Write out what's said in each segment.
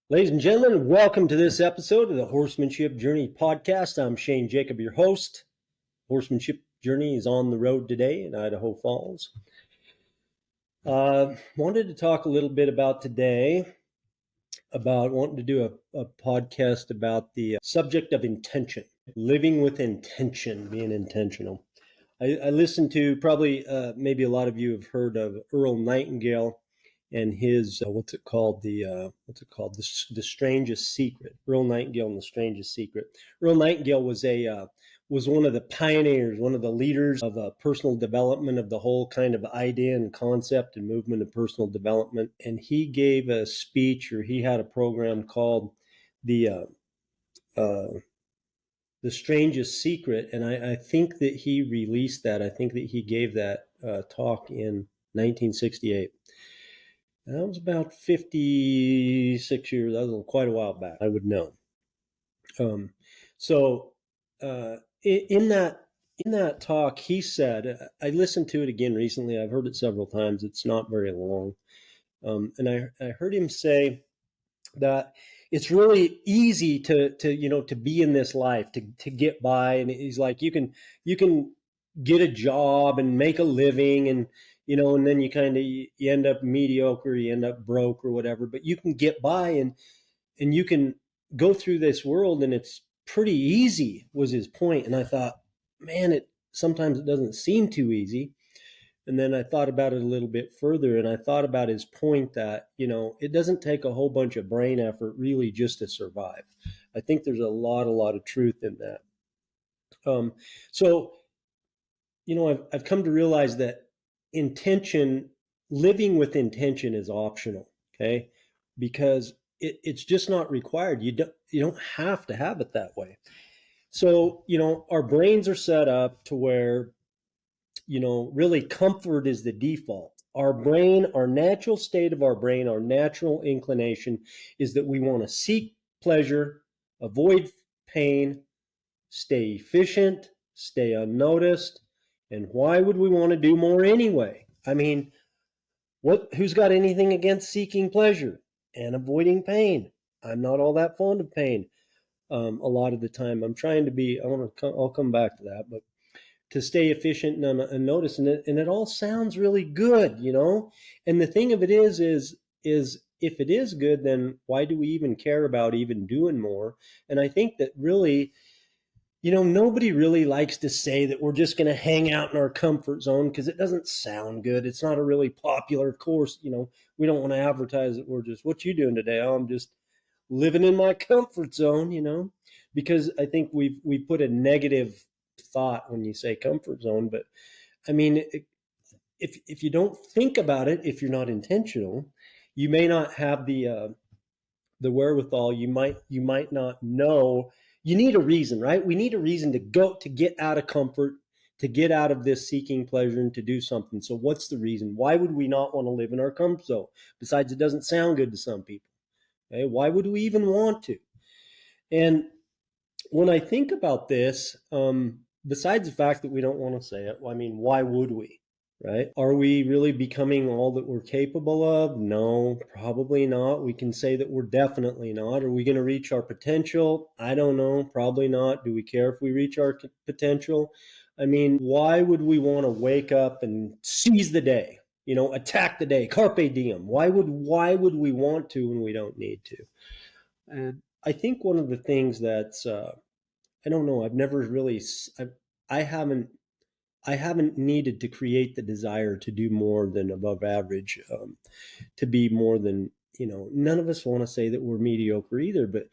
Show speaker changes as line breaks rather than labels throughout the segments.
Ladies and gentlemen, welcome to this episode of the Horsemanship Journey podcast. I'm Shane Jacob, your host. Horsemanship Journey is on the road today in Idaho Falls. Wanted to talk a little bit about today, about wanting to do a podcast about the subject of intention, living with intention, being intentional. I listened to maybe a lot of you have heard of Earl Nightingale and his the Strangest Secret. Earl Nightingale and the Strangest Secret. Earl Nightingale was one of the pioneers, one of the leaders of personal development, of the whole kind of idea and concept and movement of personal development. And he gave a speech, or he had a program called the Strangest Secret, and I think that he released that. I think that he gave that talk in 1968. That was about 56 years. That was quite a while back, I would know. In that talk, he said, I listened to it again recently. I've heard it several times. It's not very long. And I heard him say that it's really easy to be in this life, to get by. And he's like, you can get a job and make a living, and then you end up mediocre, you end up broke or whatever, but you can get by and you can go through this world, and it's pretty easy, was his point. And I thought, man, sometimes it doesn't seem too easy. And then I thought about it a little bit further, and I thought about his point that, it doesn't take a whole bunch of brain effort really just to survive. I think there's a lot of truth in that. I've come to realize that living with intention is optional, okay? Because it's just not required. You don't have to have it that way. So, our brains are set up to where, really comfort is the default. Our brain, our natural state of our brain, our natural inclination is that we want to seek pleasure, avoid pain, stay efficient, stay unnoticed. And why would we want to do more anyway? I mean, who's got anything against seeking pleasure and avoiding pain? I'm not all that fond of pain. A lot of the time, I'll come back to that, but to stay efficient and unnoticed, and it all sounds really good, And the thing of it is if it is good, then why do we even care about even doing more? And I think that really, nobody really likes to say that we're just going to hang out in our comfort zone, because it doesn't sound good. It's not a really popular course. We don't want to advertise that we're just, what you doing today? Oh, I'm just living in my comfort zone, because I think we put a negative thought when you say comfort zone. But I mean, if you don't think about it, if you're not intentional, you may not have the wherewithal. You might not know. You need a reason, right? We need a reason to get out of comfort, to get out of this seeking pleasure, and to do something. So what's the reason? Why would we not want to live in our comfort zone? Besides, it doesn't sound good to some people. Okay? Why would we even want to? And when I think about this, besides the fact that we don't want to say it, I mean, why would we? Right? Are we really becoming all that we're capable of? No, probably not. We can say that we're definitely not. Are we going to reach our potential? I don't know. Probably not. Do we care if we reach our potential? I mean, why would we want to wake up and seize the day? Attack the day, carpe diem. Why would we want to when we don't need to? And I think one of the things that's, I don't know, I haven't needed to create the desire to do more than above average, to be more than, none of us want to say that we're mediocre either, but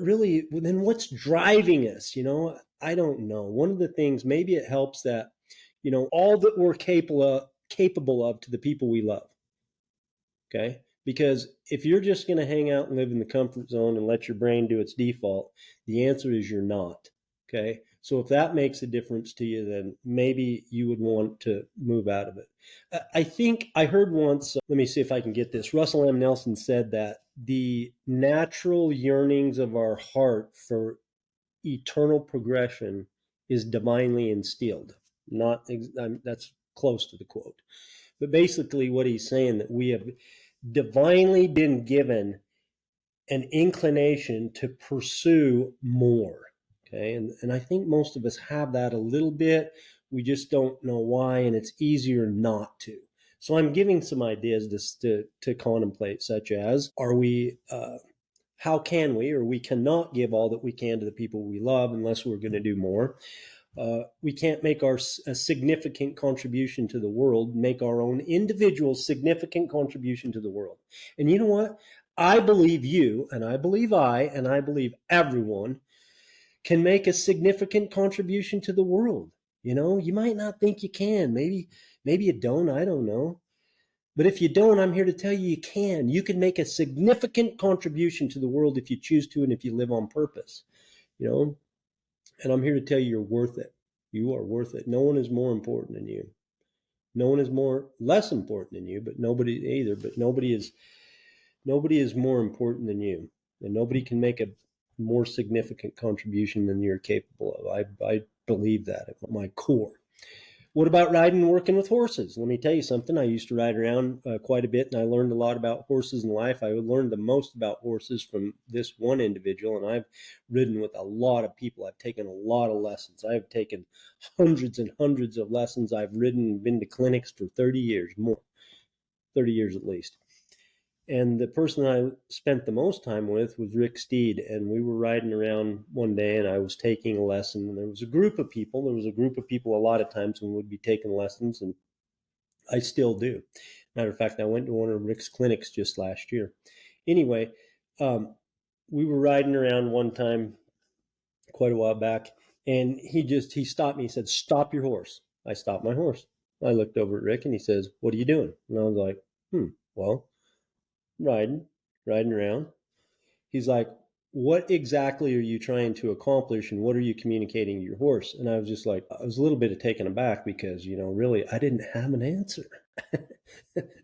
really, then what's driving us? I don't know. One of the things, maybe it helps that, all that we're capable of to the people we love. Okay. Because if you're just going to hang out and live in the comfort zone and let your brain do its default, the answer is you're not. Okay. So if that makes a difference to you, then maybe you would want to move out of it. I think I heard once, let me see if I can get this. Russell M. Nelson said that the natural yearnings of our heart for eternal progression is divinely instilled. Not that's close to the quote, but basically what he's saying, that we have divinely been given an inclination to pursue more. Okay. And I think most of us have that a little bit. We just don't know why, and it's easier not to. So I'm giving some ideas to contemplate, such as, are we, how can we, or we cannot give all that we can to the people we love unless we're going to do more. We can't make a significant contribution to the world, make our own individual significant contribution to the world. And you know what? I believe you, and I believe and I believe everyone can make a significant contribution to the world. You know, you might not think you can. Maybe you don't. I don't know. But if you don't, I'm here to tell you can. You can make a significant contribution to the world if you choose to, and if you live on purpose. You know, and I'm here to tell you you're worth it. You are worth it. No one is more important than you. No one is less important than you, but nobody either. But nobody is more important than you, and nobody can make a more significant contribution than you're capable of. I believe that at my core. What about riding and working with horses? Let me tell you something. I used to ride around quite a bit, and I learned a lot about horses in life. I learned the most about horses from this one individual, and I've ridden with a lot of people. I've taken a lot of lessons. I've taken hundreds and hundreds of lessons. I've ridden, been to clinics for 30 years, more, 30 years at least. And the person I spent the most time with was Rick Steed. And we were riding around one day, and I was taking a lesson. And there was a group of people. There was a group of people a lot of times when we'd be taking lessons, and I still do. Matter of fact, I went to one of Rick's clinics just last year. Anyway, we were riding around one time quite a while back, and he stopped me. He said, "Stop your horse." I stopped my horse. I looked over at Rick, and he says, "What are you doing?" And I was like, well, riding around. He's like, "What exactly are you trying to accomplish, and what are you communicating to your horse?" And I was just like, I was a little bit taken aback because, really, I didn't have an answer.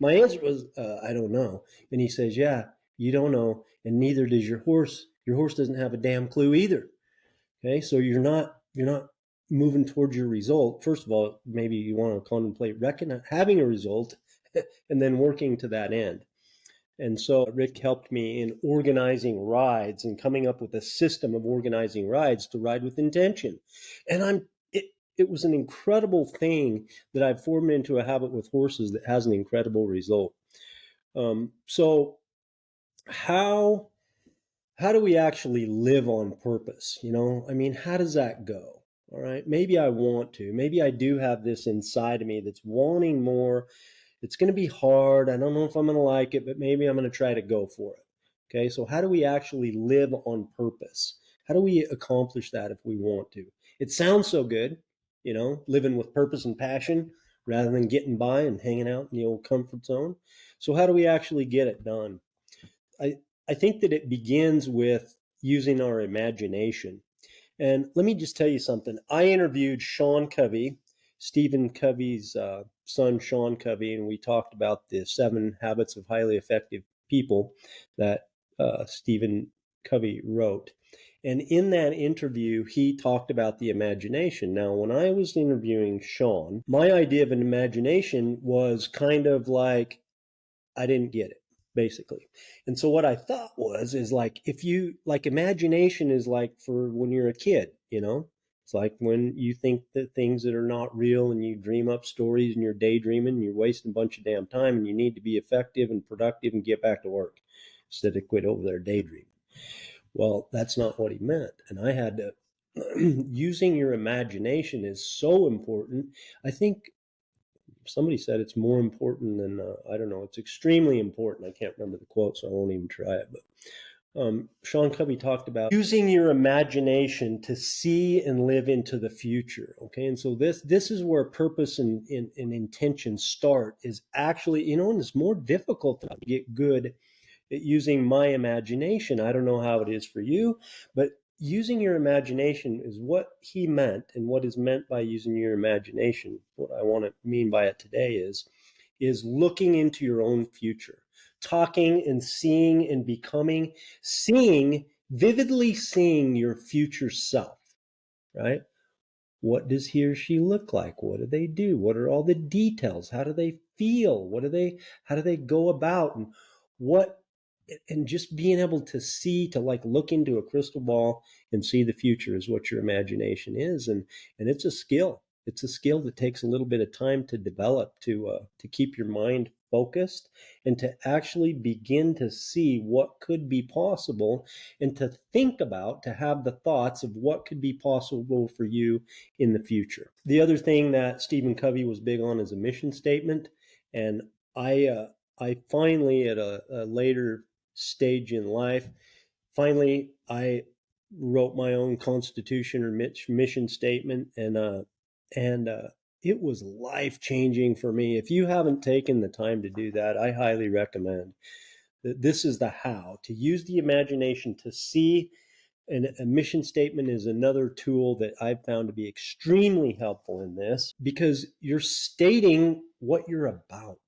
My answer was, I don't know. And he says, "Yeah, you don't know, and neither does your horse. Your horse doesn't have a damn clue either." Okay, so you're not moving towards your result. First of all, maybe you want to contemplate having a result and then working to that end. And so Rick helped me in organizing rides and coming up with a system of organizing rides to ride with intention. And it was an incredible thing that I've formed into a habit with horses that has an incredible result. So how do we actually live on purpose? How does that go? All right. Maybe I want to. Maybe I do have this inside of me that's wanting more. It's going to be hard. I don't know if I'm going to like it, but maybe I'm going to try to go for it. Okay. So how do we actually live on purpose? How do we accomplish that if we want to? It sounds so good, living with purpose and passion rather than getting by and hanging out in the old comfort zone. So how do we actually get it done? I think that it begins with using our imagination. And let me just tell you something. I interviewed Sean Covey, Stephen Covey's son, Sean Covey, and we talked about the 7 Habits of Highly Effective People that Stephen Covey wrote. And in that interview, he talked about the imagination. Now, when I was interviewing Sean, my idea of an imagination was kind of like, I didn't get it, basically. And so what I thought is like, if you like, imagination is like for when you're a kid, it's like when you think that things that are not real and you dream up stories and you're daydreaming and you're wasting a bunch of damn time and you need to be effective and productive and get back to work instead of quit over there daydreaming. Well, that's not what he meant. And I had to, using your imagination is so important. I think somebody said it's more important than, I don't know, it's extremely important. I can't remember the quote, so I won't even try it. But Sean Covey talked about using your imagination to see and live into the future. Okay. And so this is where purpose and intention start, is actually, and it's more difficult to get good at using my imagination. I don't know how it is for you, but using your imagination is what he meant, and what is meant by using your imagination. What I want to mean by it today is looking into your own future, talking and seeing and becoming, vividly seeing your future self, right? What does he or she look like? What do they do? What are all the details? How do they feel? How do they go about? And just being able to see, to like look into a crystal ball and see the future is what your imagination is. And it's a skill. It's a skill that takes a little bit of time to develop, to keep your mind focused and to actually begin to see what could be possible and to think about, to have the thoughts of what could be possible for you in the future. The other thing that Stephen Covey was big on is a mission statement. And I finally, at a later stage in life, finally, I wrote my own constitution or mission statement, and it was life changing for me. If you haven't taken the time to do that, I highly recommend that. This is the how to use the imagination to see. And a mission statement is another tool that I've found to be extremely helpful in this, because you're stating what you're about,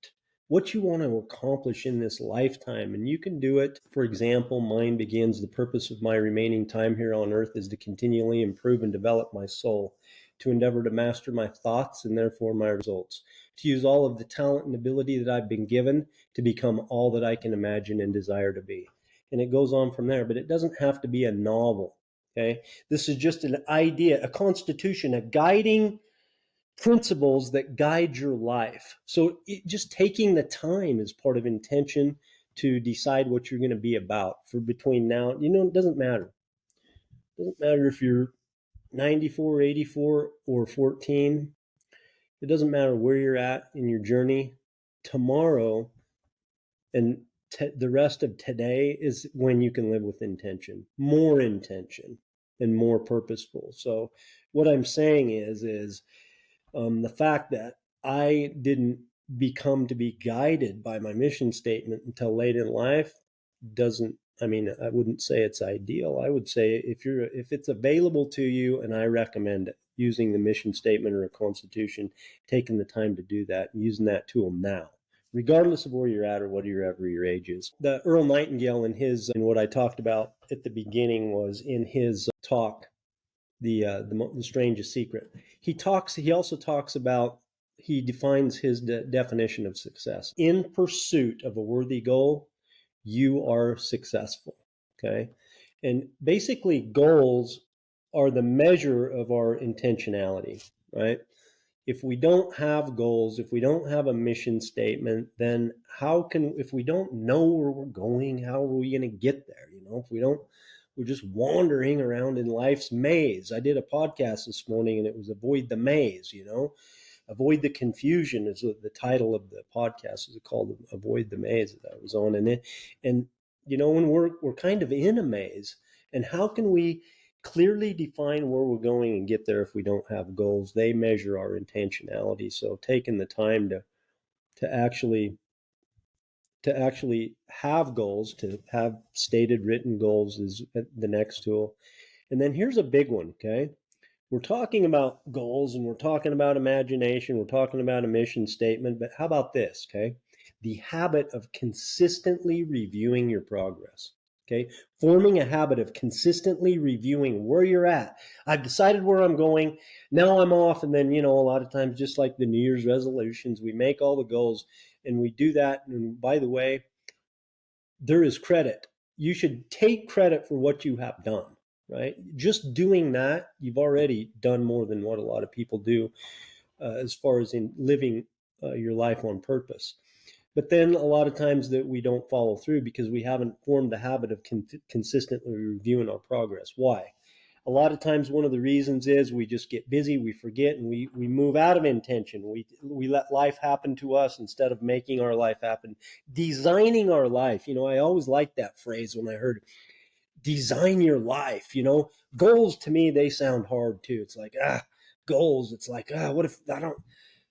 what you want to accomplish in this lifetime. And you can do it. For example, mine begins: the purpose of my remaining time here on earth is to continually improve and develop my soul, to endeavor to master my thoughts and therefore my results, to use all of the talent and ability that I've been given to become all that I can imagine and desire to be. And it goes on from there, but it doesn't have to be a novel. Okay. This is just an idea, a constitution, a guiding principles that guide your life. So just taking the time is part of intention to decide what you're going to be about for between now. It doesn't matter. It doesn't matter if you're 94, 84, or 14. It doesn't matter where you're at in your journey. Tomorrow and the rest of today is when you can live with intention, and more purposeful. So what I'm saying is the fact that I didn't become to be guided by my mission statement until late in life doesn't, I wouldn't say it's ideal. I would say if it's available to you, and I recommend it, using the mission statement or a constitution, taking the time to do that and using that tool now, regardless of where you're at or whatever your age is. The Earl Nightingale in what I talked about at the beginning was in his talk, the strangest secret. He also talks about, he defines his definition of success: in pursuit of a worthy goal, you are successful. Okay. And basically goals are the measure of our intentionality, right? If we don't have goals, if we don't have a mission statement, then if we don't know where we're going, how are we going to get there? If we don't, we're just wandering around in life's maze. I did a podcast this morning and it was Avoid the Maze, Avoid the Confusion is what the title of the podcast is called, Avoid the Maze, that I was on. And when we're kind of in a maze, and how can we clearly define where we're going and get there if we don't have goals? They measure our intentionality. So taking the time to actually have goals, to have stated written goals, is the next tool. And then here's a big one. Okay. We're talking about goals and we're talking about imagination. We're talking about a mission statement, but how about this? Okay. The habit of consistently reviewing your progress. Okay. Forming a habit of consistently reviewing where you're at. I've decided where I'm going. Now I'm off. And then, a lot of times, just like the New Year's resolutions, we make all the goals and we do that. And by the way, there is credit. You should take credit for what you have done, right? Just doing that, you've already done more than what a lot of people do as far as in living your life on purpose. But then a lot of times that we don't follow through because we haven't formed the habit of consistently reviewing our progress. Why? A lot of times one of the reasons is we just get busy, we forget, and we move out of intention. We let life happen to us instead of making our life happen, designing our life. I always liked that phrase when I heard design your life. Goals, to me, they sound hard too. It's like, goals. It's like, what if I don't,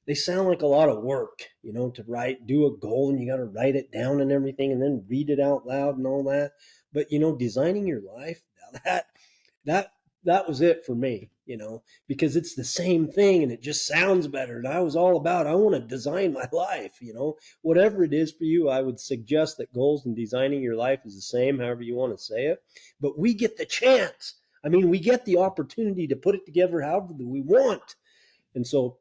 they sound like a lot of work, to do a goal, and you got to write it down and everything and then read it out loud and all that. But, designing your life, that that was it for me, because it's the same thing and it just sounds better. And I was all about, I want to design my life, whatever it is for you. I would suggest that goals and designing your life is the same, however you want to say it. But we get the chance. I mean, we get the opportunity to put it together however we want. And so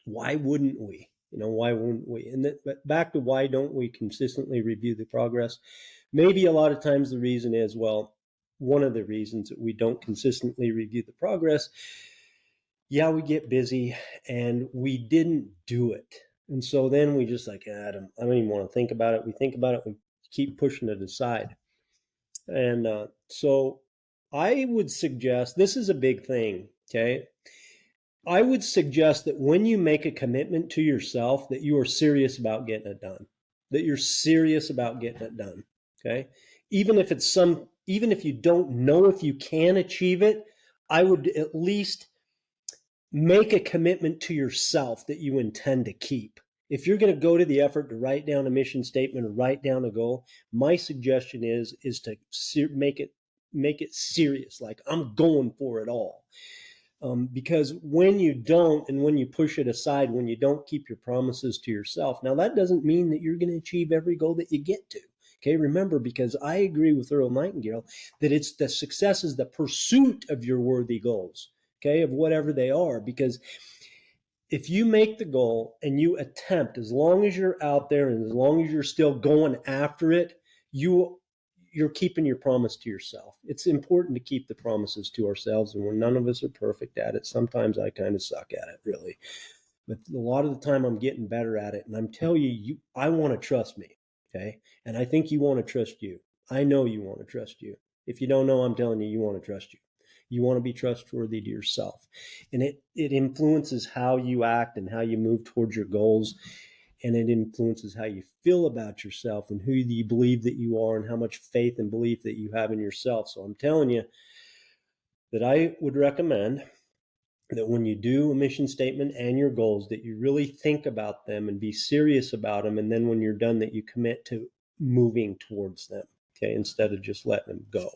why wouldn't we? Why wouldn't we? But back to why don't we consistently review the progress? Maybe a lot of times the reason is, well, one of the reasons that we don't consistently review the progress, yeah, we get busy and we didn't do it. And so then we just like, I don't even want to think about it. We think about it, we keep pushing it aside. And so I would suggest, this is a big thing, okay? I would suggest that when you make a commitment to yourself, that you are serious about getting it done, that you're serious about getting it done. Okay. Even if you don't know if you can achieve it, I would at least make a commitment to yourself that you intend to keep. If you're going to go to the effort to write down a mission statement or write down a goal, my suggestion is to make it serious. Like, I'm going for it all. Because when you don't, and when you push it aside, when you don't keep your promises to yourself, now that doesn't mean that you're going to achieve every goal that you get to. Okay, remember, because I agree with Earl Nightingale that it's the success is the pursuit of your worthy goals, okay, of whatever they are. Because if you make the goal and you attempt, as long as you're out there and as long as you're still going after it, you're keeping your promise to yourself. It's important to keep the promises to ourselves, and when none of us are perfect at it, sometimes I kind of suck at it, really. But a lot of the time I'm getting better at it, and I'm telling you, I want to trust me, okay? And I think you want to trust you. I know you want to trust you. If you don't know, I'm telling you, you want to trust you. You want to be trustworthy to yourself. And it influences how you act and how you move towards your goals, and it influences how you feel about yourself and who you believe that you are and how much faith and belief that you have in yourself. So I'm telling you that I would recommend that when you do a mission statement and your goals, that you really think about them and be serious about them. And then when you're done, that you commit to moving towards them, okay, instead of just letting them go.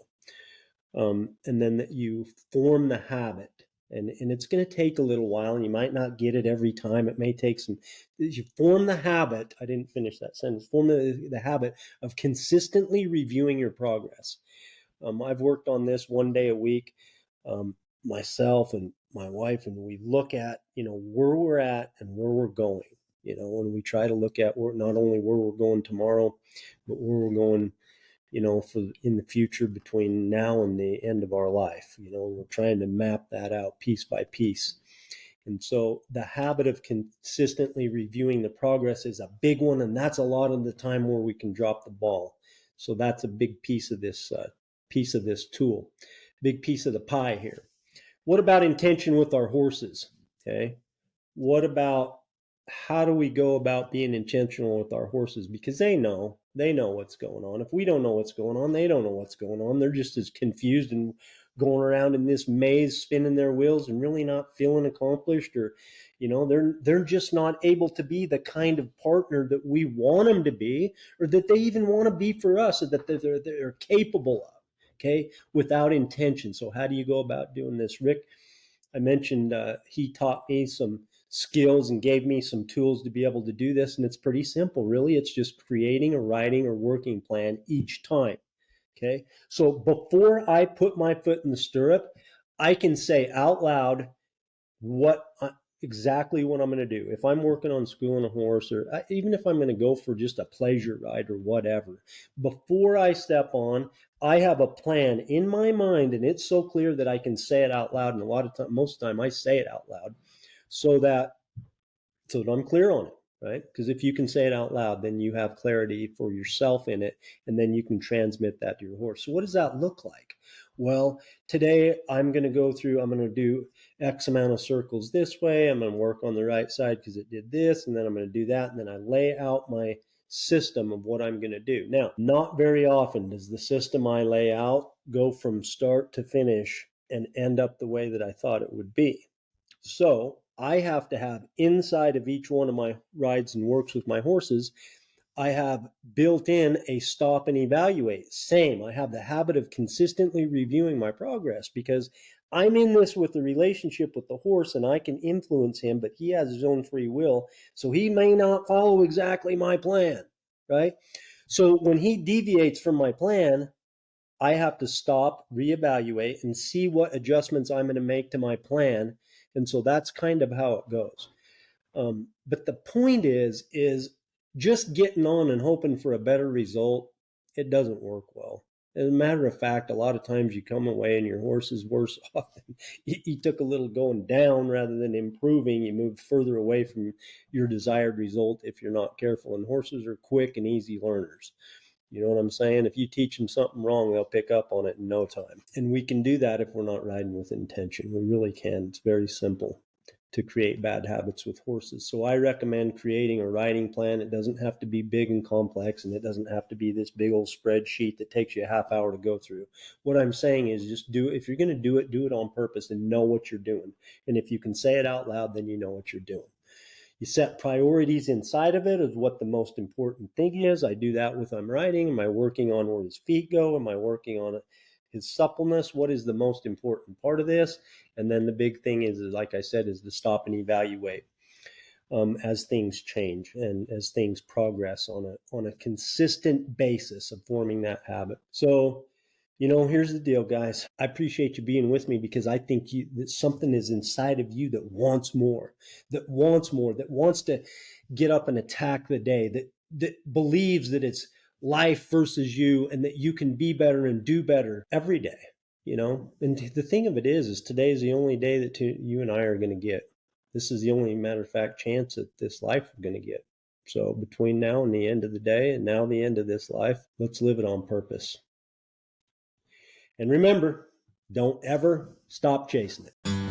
And then that you form the habit. And it's going to take a little while, and you might not get it every time. It may take some. You form the habit. I didn't finish that sentence. Form the habit of consistently reviewing your progress. I've worked on this one day a week, myself and my wife, and we look at where we're at and where we're going. And we try to look at not only where we're going tomorrow, but where we're going for in the future between now and the end of our life. We're trying to map that out piece by piece. And so the habit of consistently reviewing the progress is a big one, and that's a lot of the time where we can drop the ball. So that's a big piece of this tool, big piece of the pie here. What about intention with our horses? Okay. What about how do we go about being intentional with our horses? Because they know what's going on. If we don't know what's going on, they don't know what's going on. They're just as confused and going around in this maze, spinning their wheels and really not feeling accomplished, or they're just not able to be the kind of partner that we want them to be, or that they even want to be for us, or that they're capable of, okay, without intention. So how do you go about doing this? Rick, I mentioned, he taught me some skills and gave me some tools to be able to do this. And it's pretty simple, really. It's just creating a writing or working plan each time. Okay. So before I put my foot in the stirrup, I can say out loud exactly what I'm going to do. If I'm working on schooling a horse, or even if I'm going to go for just a pleasure ride or whatever, before I step on, I have a plan in my mind, and it's so clear that I can say it out loud. And a lot of time, most of the time, I say it out loud so that I'm clear on it, right? Because if you can say it out loud, then you have clarity for yourself in it, and then you can transmit that to your horse. So what does that look like? Well, today I'm going to do X amount of circles this way. I'm going to work on the right side because it did this, and then I'm going to do that. And then I lay out my system of what I'm going to do. Now, not very often does the system I lay out go from start to finish and end up the way that I thought it would be. So I have to have inside of each one of my rides and works with my horses I have built in a stop and evaluate. Same. I have the habit of consistently reviewing my progress because I'm in this with the relationship with the horse and I can influence him, but he has his own free will. So he may not follow exactly my plan, right? So when he deviates from my plan, I have to stop, reevaluate, and see what adjustments I'm going to make to my plan. And so that's kind of how it goes. But the point is just getting on and hoping for a better result. It doesn't work well. As a matter of fact, a lot of times you come away and your horse is worse off. You took a little going down rather than improving. You moved further away from your desired result if you're not careful. And horses are quick and easy learners. You know what I'm saying? If you teach them something wrong, they'll pick up on it in no time. And we can do that if we're not riding with intention. We really can. It's very simple to create bad habits with horses. So I recommend creating a riding plan. It doesn't have to be big and complex, and it doesn't have to be this big old spreadsheet that takes you a half hour to go through. What I'm saying is just do it. If you're going to do it on purpose and know what you're doing. And if you can say it out loud, then you know what you're doing. You set priorities inside of it of what the most important thing is. I do that with I'm riding. Am I working on where his feet go? Am I working on his suppleness? What is the most important part of this? And then the big thing is like I said, is to stop and evaluate as things change and as things progress on a consistent basis of forming that habit. So, here's the deal, guys. I appreciate you being with me because I think that something is inside of you that wants more, that wants to get up and attack the day, that believes that it's life versus you and that you can be better and do better every day, And the thing of it is today is the only day that you and I are going to get. This is the only matter of fact chance at this life we're going to get. So between now and the end of the day and now the end of this life, let's live it on purpose. And remember, don't ever stop chasing it.